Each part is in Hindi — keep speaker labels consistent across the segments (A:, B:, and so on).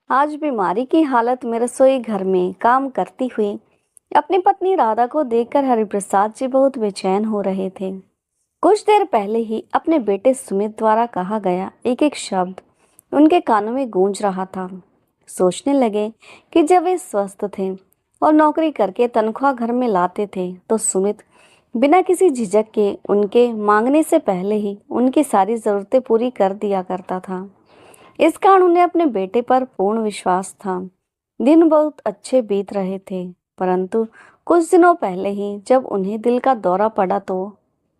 A: आज बीमारी की हालत में रसोई घर में काम करती हुई अपनी पत्नी राधा को देखकर हरिप्रसाद जी बहुत बेचैन हो रहे थे। कुछ देर पहले ही अपने बेटे सुमित द्वारा कहा गया एक एक शब्द उनके कानों में गूंज रहा था। सोचने लगे कि जब वे स्वस्थ थे और नौकरी करके तनख्वाह घर में लाते थे तो सुमित बिना किसी झिझक के उनके मांगने से पहले ही उनकी सारी जरूरतें पूरी कर दिया करता था। इस कारण उन्हें अपने बेटे पर पूर्ण विश्वास था। दिन बहुत अच्छे बीत रहे थे, परंतु कुछ दिनों पहले ही जब उन्हें दिल का दौरा पड़ा तो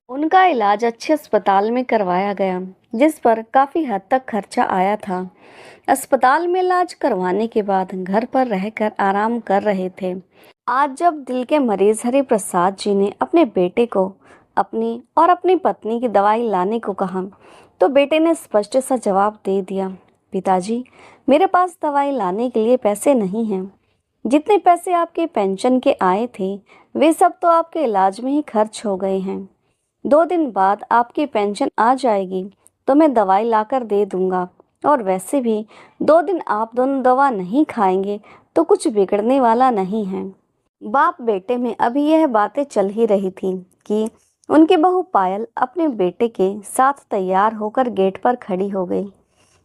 A: उनका इलाज अच्छे अस्पताल में करवाया गया, जिस पर काफी हद तक खर्चा आया था। अस्पताल में इलाज करवाने के बाद घर पर रहकर आराम कर रहे थे। आज जब दिल के मरीज हरिप्रसाद जी ने अपने बेटे को अपनी और अपनी पत्नी की दवाई लाने को कहा, तो बेटे ने स्पष्ट सा जवाब दे दिया, पिताजी, मेरे पास दवाई लाने के लिए पैसे नहीं हैं। जितने पैसे आपके पेंशन के आए थे, वे सब तो आपके इलाज में ही खर्च हो गए हैं। 2 दिन बाद आपकी पेंशन आ जाएगी तो मैं दवाई लाकर दे दूंगा। और वैसे भी 2 दिन आप दोनों दवा नहीं खाएंगे तो कुछ बिगड़ने वाला नहीं है। बाप बेटे में अभी यह बातें चल ही रही थी कि उनकी बहू पायल अपने बेटे के साथ तैयार होकर गेट पर खड़ी हो गई।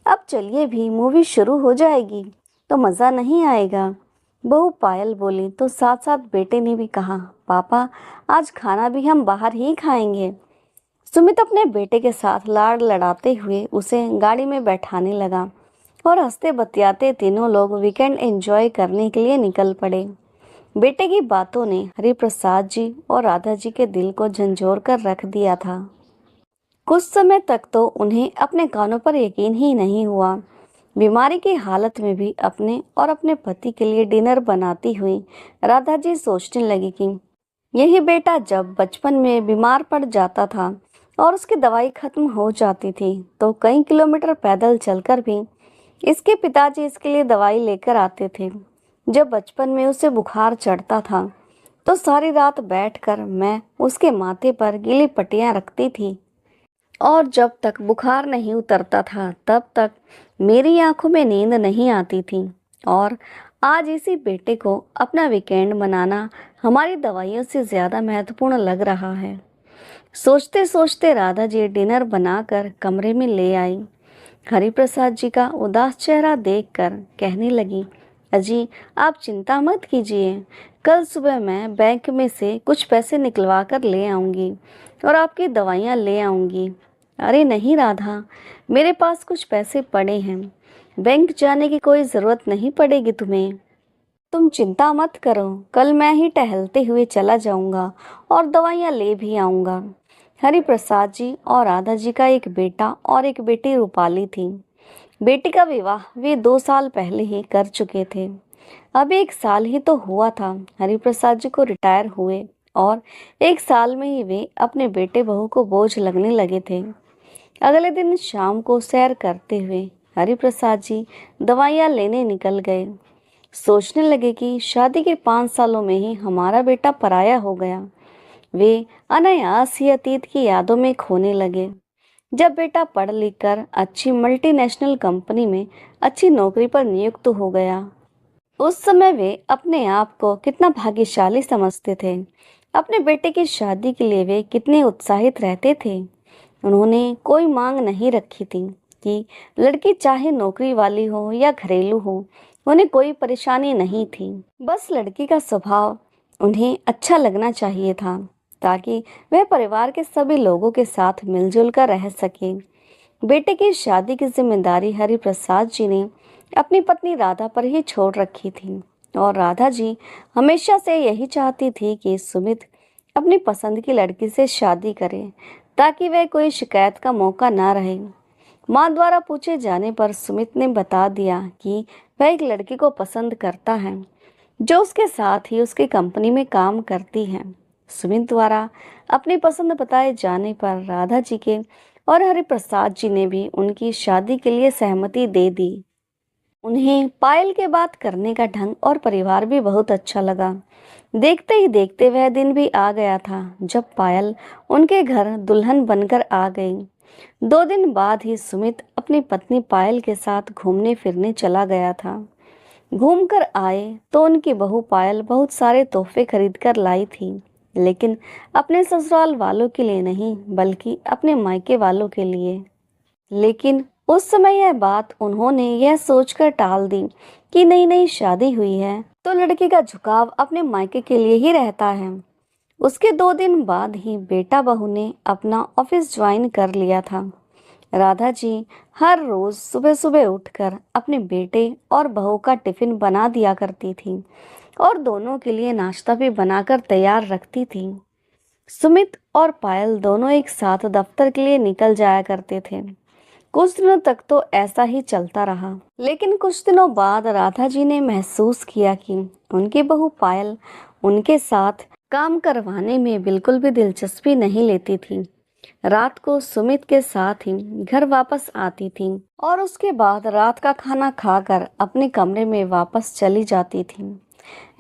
A: अब चलिए भी, मूवी शुरू हो जाएगी तो मज़ा नहीं आएगा, बहू पायल बोली। तो साथ साथ बेटे ने भी कहा, पापा, आज खाना भी हम बाहर ही खाएंगे। सुमित अपने बेटे के साथ लाड़ लड़ाते हुए उसे गाड़ी में बैठाने लगा और हंसते बतियाते तीनों लोग वीकेंड एंजॉय करने के लिए निकल पड़े। बेटे की बातों ने हरिप्रसाद जी और राधा जी के दिल को झंझोर कर रख दिया था। कुछ समय तक तो उन्हें अपने कानों पर यकीन ही नहीं हुआ। बीमारी की हालत में भी अपने और अपने पति के लिए डिनर बनाती हुई राधा जी सोचने लगी कि यही बेटा जब बचपन में बीमार पड़ जाता था और उसकी दवाई खत्म हो जाती थी तो कई किलोमीटर पैदल चलकर भी इसके पिताजी इसके लिए दवाई लेकर आते थे। जब बचपन में उसे बुखार चढ़ता था तो सारी रात बैठकर मैं उसके माथे पर गीली पट्टियां रखती थी और जब तक बुखार नहीं उतरता था तब तक मेरी आंखों में नींद नहीं आती थी। और आज इसी बेटे को अपना वीकेंड मनाना हमारी दवाइयों से ज़्यादा महत्वपूर्ण लग रहा है। सोचते सोचते राधा जी डिनर बनाकर कमरे में ले आई। हरिप्रसाद जी का उदास चेहरा देखकर कहने लगी, अजी, आप चिंता मत कीजिए, कल सुबह मैं बैंक में से कुछ पैसे निकलवा कर ले आऊँगी और आपकी दवाइयाँ ले आऊँगी। अरे नहीं राधा, मेरे पास कुछ पैसे पड़े हैं, बैंक जाने की कोई ज़रूरत नहीं पड़ेगी तुम्हें। तुम चिंता मत करो, कल मैं ही टहलते हुए चला जाऊंगा और दवाइयाँ ले भी आऊँगा। हरिप्रसाद जी और राधा जी का एक बेटा और एक बेटी रूपाली थी। बेटी का विवाह वे 2 साल पहले ही कर चुके थे। अभी 1 साल ही तो हुआ था हरिप्रसाद जी को रिटायर हुए और 1 साल में ही वे अपने बेटे बहू को बोझ लगने लगे थे। अगले दिन शाम को सैर करते हुए हरिप्रसाद जी दवाइयाँ लेने निकल गए। सोचने लगे कि शादी के 5 सालों में ही हमारा बेटा पराया हो गया। वे अनायास ही अतीत की यादों में खोने लगे। जब बेटा पढ़ लिख कर अच्छी मल्टीनेशनल कंपनी में अच्छी नौकरी पर नियुक्त हो गया, उस समय वे अपने आप को कितना भाग्यशाली समझते थे। अपने बेटे की शादी के लिए वे कितने उत्साहित रहते थे। उन्होंने कोई मांग नहीं रखी थी कि लड़की चाहे नौकरी वाली हो या घरेलू हो, उन्हें कोई परेशानी नहीं थी। बस लड़की का स्वभाव उन्हें अच्छा लगना चाहिए था ताकि वह परिवार के सभी लोगों के साथ मिलजुल कर रह सके। बेटे की शादी की जिम्मेदारी हरिप्रसाद जी ने अपनी पत्नी राधा पर ही छोड़ रखी थी और राधा जी हमेशा से यही चाहती थी कि सुमित अपनी पसंद की लड़की से शादी करे ताकि वह कोई शिकायत का मौका ना रहे। माँ द्वारा पूछे जाने पर सुमित ने बता दिया कि वह एक लड़की को पसंद करता है जो उसके साथ ही उसकी कंपनी में काम करती है। सुमित द्वारा अपनी पसंद बताए जाने पर राधा जी के और हरिप्रसाद जी ने भी उनकी शादी के लिए सहमति दे दी। उन्हें पायल के बात करने का ढंग और परिवार भी बहुत अच्छा लगा। देखते ही देखते वह दिन भी आ गया था जब पायल उनके घर दुल्हन बनकर आ गई। 2 दिन बाद ही सुमित अपनी पत्नी पायल के साथ घूमने फिरने चला गया था। घूमकर आए तो उनकी बहू पायल बहुत सारे तोहफे खरीद कर लाई थी, लेकिन अपने ससुराल वालों के लिए नहीं बल्कि अपने मायके वालों के लिए। लेकिन उस समय यह बात उन्होंने यह सोचकर टाल दी कि नई नई शादी हुई है तो लड़की का झुकाव अपने मायके के लिए ही रहता है। उसके 2 दिन बाद ही बेटा बहू ने अपना ऑफिस ज्वाइन कर लिया था। राधा जी हर रोज सुबह सुबह उठकर अपने बेटे और बहू का टिफिन बना दिया करती थी और दोनों के लिए नाश्ता भी बनाकर तैयार रखती थी। सुमित और पायल दोनों एक साथ दफ्तर के लिए निकल जाया करते थे। कुछ दिनों तक तो ऐसा ही चलता रहा, लेकिन कुछ दिनों बाद राधा जी ने महसूस किया कि उनकी बहू पायल उनके साथ काम करवाने में बिल्कुल भी दिलचस्पी नहीं लेती थी। रात को सुमित के साथ ही घर वापस आती थी और उसके बाद रात का खाना खाकर अपने कमरे में वापस चली जाती थी।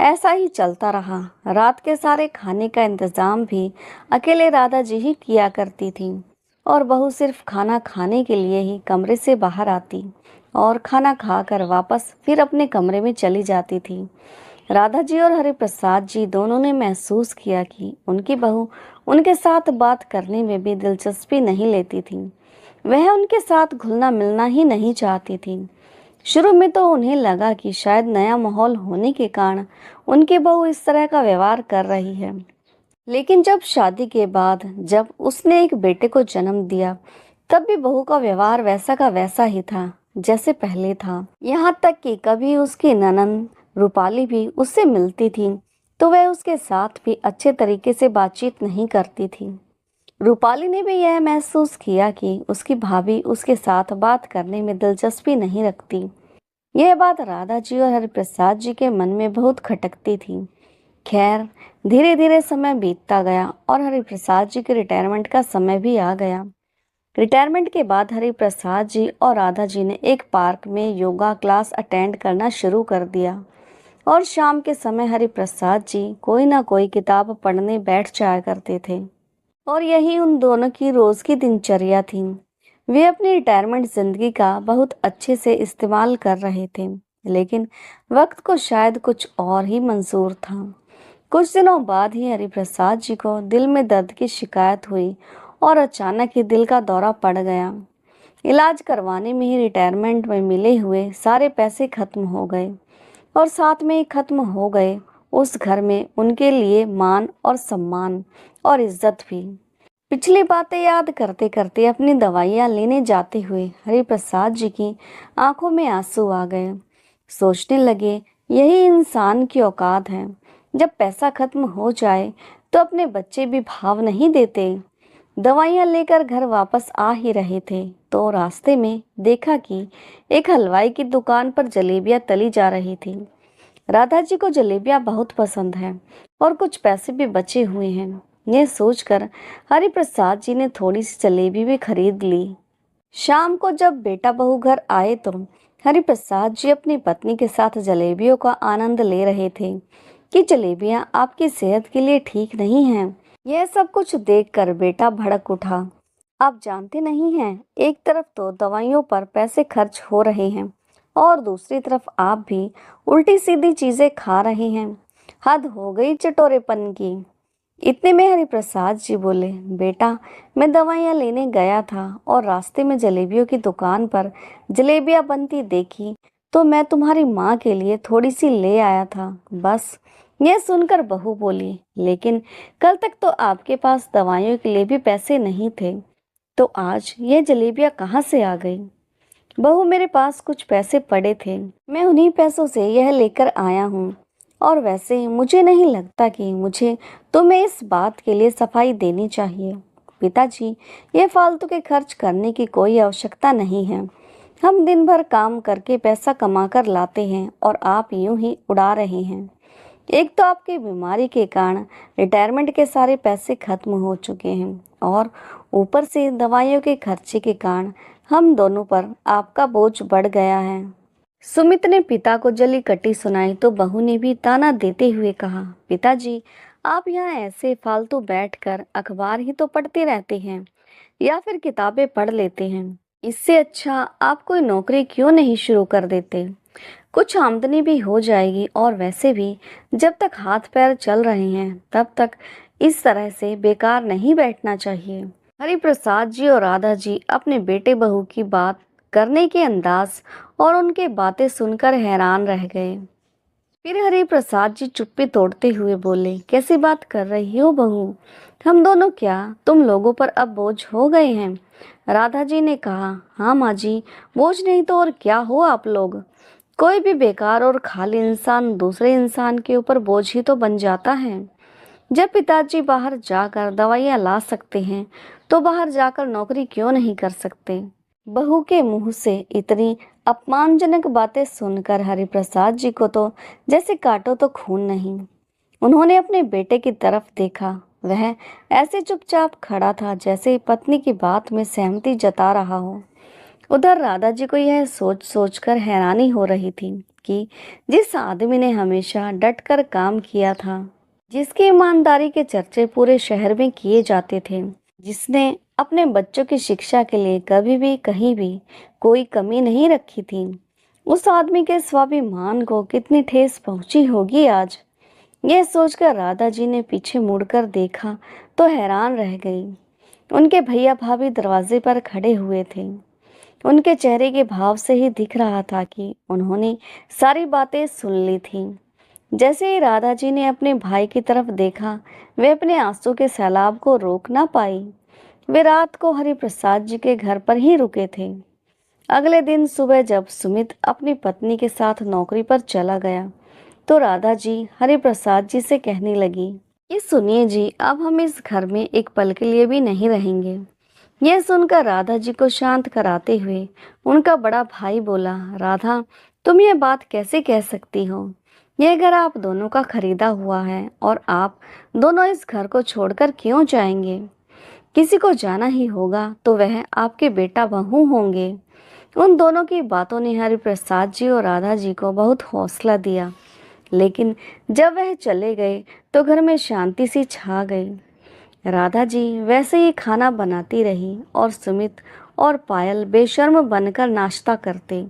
A: ऐसा ही चलता रहा। रात के सारे खाने का इंतजाम भी अकेले राधा जी ही किया करती थी और बहू सिर्फ खाना खाने के लिए ही कमरे से बाहर आती और खाना खाकर वापस फिर अपने कमरे में चली जाती थी। राधा जी और हरिप्रसाद जी दोनों ने महसूस किया कि उनकी बहू उनके साथ बात करने में भी दिलचस्पी नहीं लेती थी। वह उनके साथ घुलना मिलना ही नहीं चाहती थी। शुरू में तो उन्हें लगा कि शायद नया माहौल होने के कारण उनकी बहू इस तरह का व्यवहार कर रही है। लेकिन जब शादी के बाद जब उसने एक बेटे को जन्म दिया, तब भी बहू का व्यवहार वैसा का वैसा ही था जैसे पहले था। यहाँ तक कि कभी उसकी ननंद रूपाली भी उससे मिलती थी तो वह उसके साथ भी अच्छे तरीके से बातचीत नहीं करती थी। रूपाली ने भी यह महसूस किया कि उसकी भाभी उसके साथ बात करने में दिलचस्पी नहीं रखती। यह बात राधा जी और हरिप्रसाद जी के मन में बहुत खटकती थी। खैर, धीरे धीरे समय बीतता गया और हरिप्रसाद जी के रिटायरमेंट का समय भी आ गया। रिटायरमेंट के बाद हरिप्रसाद जी और राधा जी ने एक पार्क में योगा क्लास अटेंड करना शुरू कर दिया और शाम के समय हरिप्रसाद जी कोई ना कोई किताब पढ़ने बैठ जाया करते थे और यही उन दोनों की रोज की दिनचर्या थी। वे अपनी रिटायरमेंट जिंदगी का बहुत अच्छे से इस्तेमाल कर रहे थे, लेकिन वक्त को शायद कुछ और ही मंजूर था। कुछ दिनों बाद ही हरिप्रसाद जी को दिल में दर्द की शिकायत हुई और अचानक ही दिल का दौरा पड़ गया। इलाज करवाने में ही रिटायरमेंट में मिले हुए सारे पैसे खत्म हो गए और साथ में ही खत्म हो गए उस घर में उनके लिए मान और सम्मान और इज्जत भी। पिछली बातें याद करते करते अपनी दवाइयाँ लेने जाते हुए हरिप्रसाद जी की आंखों में आंसू आ गए। सोचने लगे, यही इंसान की औकात है। जब पैसा खत्म हो जाए तो अपने बच्चे भी भाव नहीं देते। दवाइयाँ लेकर घर वापस आ ही रहे थे तो रास्ते में देखा कि एक हलवाई की दुकान पर जलेबियाँ तली जा रही थी। राधा जी को जलेबियाँ बहुत पसंद है और कुछ पैसे भी बचे हुए हैं। यह सोचकर हरिप्रसाद जी ने थोड़ी सी जलेबी भी खरीद ली। शाम को जब बेटा बहू घर आए तो हरिप्रसाद जी अपनी पत्नी के साथ जलेबियों का आनंद ले रहे थे कि जलेबियाँ आपकी सेहत के लिए ठीक नहीं हैं। यह सब कुछ देखकर बेटा भड़क उठा। आप जानते नहीं हैं, एक तरफ तो दवाइयों पर पैसे खर्च हो रहे हैं और दूसरी तरफ आप भी उल्टी सीधी चीजें खा रहे हैं। हद हो गई चटोरेपन की। इतने में हरिप्रसाद जी बोले, बेटा, मैं दवाइयाँ लेने गया था और रास्ते में जलेबियों की दुकान पर जलेबियाँ बनती देखी तो मैं तुम्हारी माँ के लिए थोड़ी सी ले आया था, बस। यह सुनकर बहू बोली, लेकिन कल तक तो आपके पास दवाइयों के लिए भी पैसे नहीं थे, तो आज यह जलेबियाँ कहाँ से आ गई? बहू, मेरे पास कुछ पैसे पड़े थे, मैं उन्हीं पैसों से यह लेकर आया हूँ। और वैसे मुझे नहीं लगता कि मुझे तुम्हें इस बात के लिए सफाई देनी चाहिए। पिताजी, ये फालतू के खर्च करने की कोई आवश्यकता नहीं है। हम दिन भर काम करके पैसा कमा कर लाते हैं और आप यूं ही उड़ा रहे हैं। एक तो आपकी बीमारी के कारण रिटायरमेंट के सारे पैसे खत्म हो चुके हैं और ऊपर से दवाइयों के खर्चे के कारण हम दोनों पर आपका बोझ बढ़ गया है। सुमित ने पिता को जली कटी सुनाई तो बहू ने भी ताना देते हुए कहा, पिताजी, आप यहाँ ऐसे फालतू बैठकर अखबार ही तो पढ़ते रहते हैं या फिर किताबें पढ़ लेते हैं। इससे अच्छा आप कोई नौकरी क्यों नहीं शुरू कर देते? कुछ आमदनी भी हो जाएगी और वैसे भी जब तक हाथ पैर चल रहे हैं तब तक इस तरह से बेकार नहीं बैठना चाहिए। हरिप्रसाद जी और राधा जी अपने बेटे बहू की बात करने के अंदाज और उनके बातें सुनकर हैरान रह गए। फिर हरिप्रसाद जी चुप्पी तोड़ते हुए बोले, कैसी बात कर रही हो बहू? हम दोनों क्या तुम लोगों पर अब बोझ हो गए हैं? राधा जी ने कहा, हाँ माँ जी, बोझ नहीं तो और क्या हो आप लोग। कोई भी बेकार और खाली इंसान दूसरे इंसान के ऊपर बोझ ही तो बन जाता है। जब पिताजी बाहर जाकर दवाइयाँ ला सकते हैं तो बाहर जाकर नौकरी क्यों नहीं कर सकते? बहू के मुंह से इतनी अपमानजनक बातें सुनकर हरिप्रसाद जी को तो जैसे काटो तो खून नहीं। उन्होंने अपने बेटे की तरफ देखा। वह ऐसे चुपचाप खड़ा था जैसे पत्नी की बात में सहमति जता रहा हो। उधर राधा जी को यह सोच सोचकर हैरानी हो रही थी कि जिस आदमी ने हमेशा डटकर काम किया था, जिसकी ईमानदारी के चर्चे पूरे शहर में किए जाते थे, जिसने अपने बच्चों की शिक्षा के लिए कभी भी कहीं भी कोई कमी नहीं रखी थी, उस आदमी के स्वाभिमान को कितनी ठेस पहुंची होगी आज। यह सोचकर राधा जी ने पीछे मुड़कर देखा तो हैरान रह गई। उनके भैया भाभी दरवाजे पर खड़े हुए थे। उनके चेहरे के भाव से ही दिख रहा था कि उन्होंने सारी बातें सुन ली थी। जैसे ही राधा जी ने अपने भाई की तरफ देखा, वे अपने आंसू के सैलाब को रोक ना पाई। वे रात को हरिप्रसाद जी के घर पर ही रुके थे। अगले दिन सुबह जब सुमित अपनी पत्नी के साथ नौकरी पर चला गया तो राधा जी हरिप्रसाद जी से कहने लगी, ये सुनिए जी, अब हम इस घर में एक पल के लिए भी नहीं रहेंगे। यह सुनकर राधा जी को शांत कराते हुए उनका बड़ा भाई बोला, राधा, तुम ये बात कैसे कह सकती हो? यह घर आप दोनों का खरीदा हुआ है और आप दोनों इस घर को छोड़कर क्यों जाएंगे? किसी को जाना ही होगा तो वह आपके बेटा बहू होंगे। उन दोनों की बातों ने हरिप्रसाद जी और राधा जी को बहुत हौसला दिया। लेकिन जब वह चले गए तो घर में शांति सी छा गई। राधा जी वैसे ही खाना बनाती रही और सुमित और पायल बेशर्म बनकर नाश्ता करते,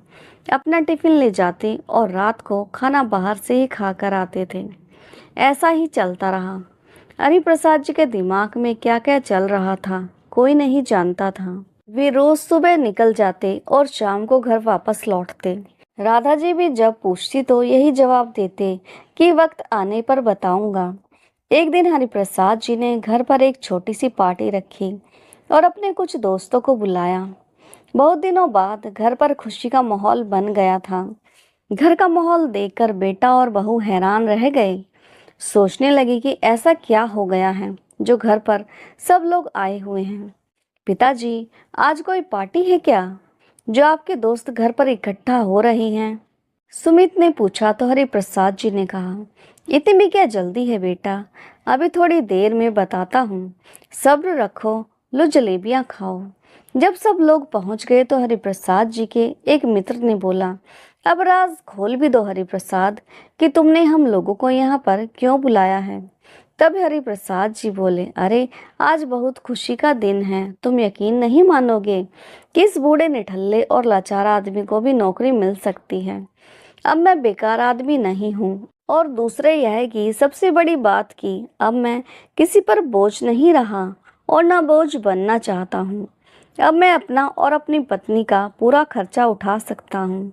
A: अपना टिफिन ले जाते और रात को खाना बाहर से ही खाकर आते थे। ऐसा ही चलता रहा। हरिप्रसाद जी के दिमाग में क्या क्या चल रहा था कोई नहीं जानता था। वे रोज सुबह निकल जाते और शाम को घर वापस लौटते। राधा जी भी जब पूछती तो यही जवाब देते कि वक्त आने पर बताऊंगा। एक दिन हरिप्रसाद जी ने घर पर एक छोटी सी पार्टी रखी और अपने कुछ दोस्तों को बुलाया। बहुत दिनों बाद घर पर खुशी का माहौल बन गया था। घर का माहौल देखकर बेटा और बहू हैरान रह गए। सोचने लगे कि ऐसा क्या हो गया है जो घर पर सब लोग आए हुए हैं। पिताजी, आज कोई पार्टी है क्या जो आपके दोस्त घर पर इकट्ठा हो रहे हैं? सुमित ने पूछा तो हरिप्रसाद जी ने कहा, इतनी भी क्या जल्दी है बेटा, अभी थोड़ी देर में बताता हूँ, सब्र रखो, लो जलेबियाँ खाओ। जब सब लोग पहुंच गए तो हरिप्रसाद जी के एक मित्र ने बोला, अब राज खोल भी दो हरिप्रसाद कि तुमने हम लोगों को यहाँ पर क्यों बुलाया है। तब हरिप्रसाद जी बोले, अरे आज बहुत खुशी का दिन है, तुम यकीन नहीं मानोगे कि इस बूढ़े निठल्ले और लाचार आदमी को भी नौकरी मिल सकती है। अब मैं बेकार आदमी नहीं हूँ और दूसरे यह कि सबसे बड़ी बात की अब मैं किसी पर बोझ नहीं रहा और ना बोझ बनना चाहता हूँ। अब मैं अपना और अपनी पत्नी का पूरा खर्चा उठा सकता हूँ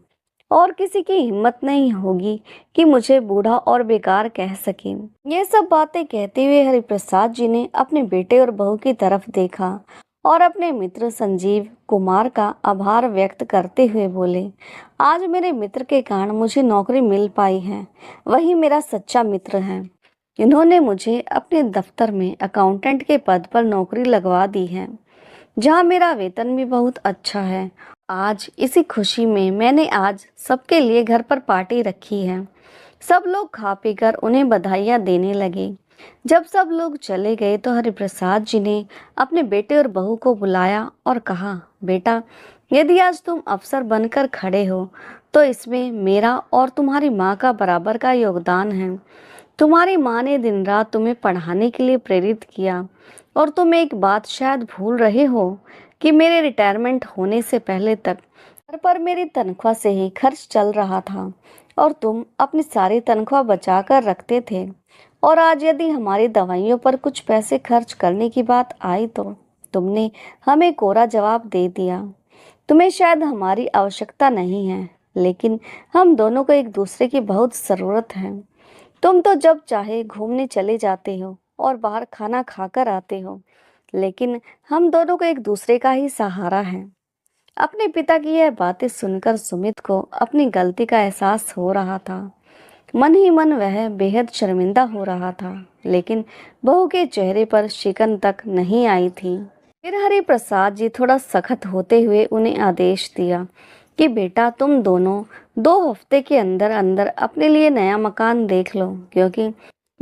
A: और किसी की हिम्मत नहीं होगी कि मुझे बूढ़ा और बेकार कह सके। ये सब बातें कहते हुए हरिप्रसाद जी ने अपने बेटे और बहू की तरफ देखा और अपने मित्र संजीव कुमार का आभार व्यक्त करते हुए बोले, आज मेरे मित्र के कारण मुझे नौकरी मिल पाई है, वही मेरा सच्चा मित्र है। इन्होंने मुझे अपने दफ्तर में अकाउंटेंट के पद पर नौकरी लगवा दी है, जहाँ मेरा वेतन भी बहुत अच्छा है। आज इसी खुशी में मैंने आज सबके लिए घर पर पार्टी रखी है। सब लोग खा पीकर उन्हें बधाइयाँ देने लगे। जब सब लोग चले गए तो हरिप्रसाद जी ने अपने बेटे और बहू को बुलाया और कहा, बेटा, यदि आज तुम अफसर बनकर खड़े हो तो इसमें मेरा और तुम्हारी माँ का बराबर का योगदान है। तुम्हारी माँ ने दिन रात तुम्हें पढ़ाने के लिए प्रेरित किया और तुम एक बात शायद भूल रहे हो कि मेरे रिटायरमेंट होने से पहले तक घर पर मेरी तनख्वाह से ही खर्च चल रहा था और तुम अपनी सारी तनख्वाह बचा कर रखते थे। और आज यदि हमारी दवाइयों पर कुछ पैसे खर्च करने की बात आई तो तुमने हमें कोरा जवाब दे दिया। तुम्हें शायद हमारी आवश्यकता नहीं है, लेकिन हम दोनों को एक दूसरे की बहुत ज़रूरत है। तुम तो जब चाहे घूमने चले जाते हो और बाहर खाना खाकर आते हो, लेकिन हम दोनों को एक दूसरे का ही सहारा है। अपने पिता की यह बातें सुनकर सुमित को अपनी गलती का एहसास हो रहा था। मन ही मन वह बेहद शर्मिंदा हो रहा था, लेकिन बहू के चेहरे पर शिकन तक नहीं आई थी। फिर हरि प्रसाद जी थोड़ा सख्त होते हुए उन्हें आदेश दिया कि बेटा, तुम दोनों 2 हफ्ते के अंदर अंदर अपने लिए नया मकान देख लो, क्योंकि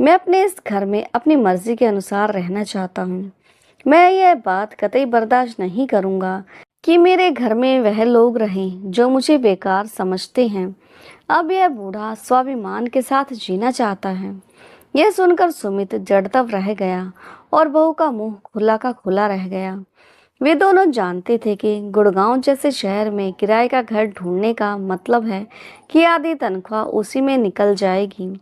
A: मैं अपने इस घर में अपनी मर्जी के अनुसार रहना चाहता हूँ। मैं यह बात कतई बर्दाश्त नहीं करूँगा कि मेरे घर में वह लोग रहें जो मुझे बेकार समझते हैं। अब यह बूढ़ा स्वाभिमान के साथ जीना चाहता है। यह सुनकर सुमित जड़तब रह गया और बहू का मुंह खुला का खुला रह गया। वे दोनों जानते थे कि गुड़गांव जैसे शहर में किराए का घर ढूंढने का मतलब है कि आधी तनख्वाह उसी में निकल जाएगी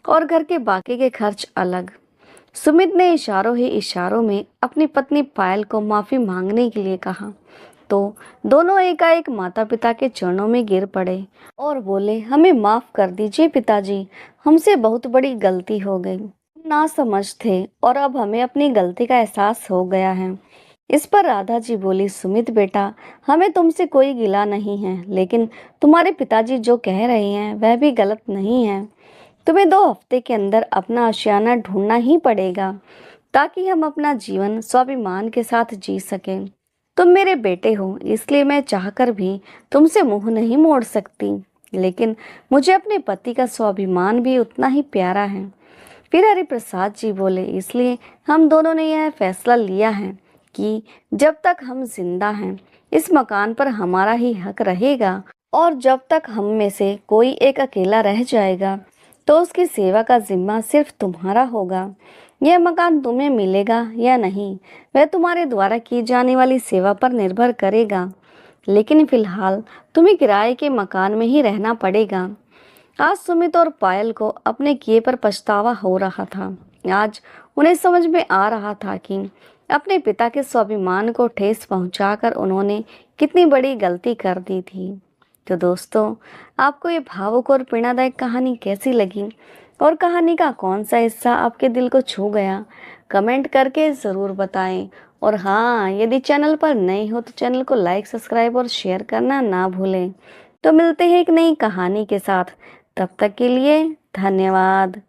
A: और घर के बाकी के खर्च अलग। सुमित ने इशारों ही इशारों में अपनी पत्नी पायल को माफी मांगने के लिए कहा, तो दोनों एकाएक माता पिता के चरणों में गिर पड़े और बोले, हमें माफ कर दीजिए पिताजी, हमसे बहुत बड़ी गलती हो गई। ना समझ थे और अब हमें अपनी गलती का एहसास हो गया है। इस पर राधा जी बोली, सुमित बेटा, हमें तुमसे कोई गिला नहीं है, लेकिन तुम्हारे पिताजी जो कह रहे हैं वह भी गलत नहीं है। तुम्हें 2 हफ्ते के अंदर अपना आशियाना ढूंढना ही पड़ेगा ताकि हम अपना जीवन स्वाभिमान के साथ जी सकें। तुम मेरे बेटे हो, इसलिए मैं चाहकर भी तुमसे मुंह नहीं मोड़ सकती, लेकिन मुझे अपने पति का स्वाभिमान भी उतना ही प्यारा है। फिर हरिप्रसाद जी बोले, इसलिए हम दोनों ने यह फैसला लिया है कि जब तक हम जिंदा हैं इस मकान पर हमारा ही हक रहेगा, और जब तक हम में से कोई एक अकेला रह जाएगा तो उसकी सेवा का जिम्मा सिर्फ तुम्हारा होगा। यह मकान तुम्हें मिलेगा या नहीं, वह तुम्हारे द्वारा की जाने वाली सेवा पर निर्भर करेगा, लेकिन फिलहाल तुम्हें किराए के मकान में ही रहना पड़ेगा। आज सुमित और पायल को अपने किए पर पछतावा हो रहा था। आज उन्हें समझ में आ रहा था कि अपने पिता के स्वाभिमान को ठेस पहुंचाकर उन्होंने कितनी बड़ी गलती कर दी थी। तो दोस्तों, आपको ये भावुक और प्रेरणादायक कहानी कैसी लगी और कहानी का कौन सा हिस्सा आपके दिल को छू गया, कमेंट करके ज़रूर बताएं। और हाँ, यदि चैनल पर नए हो तो चैनल को लाइक, सब्सक्राइब और शेयर करना ना भूलें। तो मिलते हैं एक नई कहानी के साथ, तब तक के लिए धन्यवाद।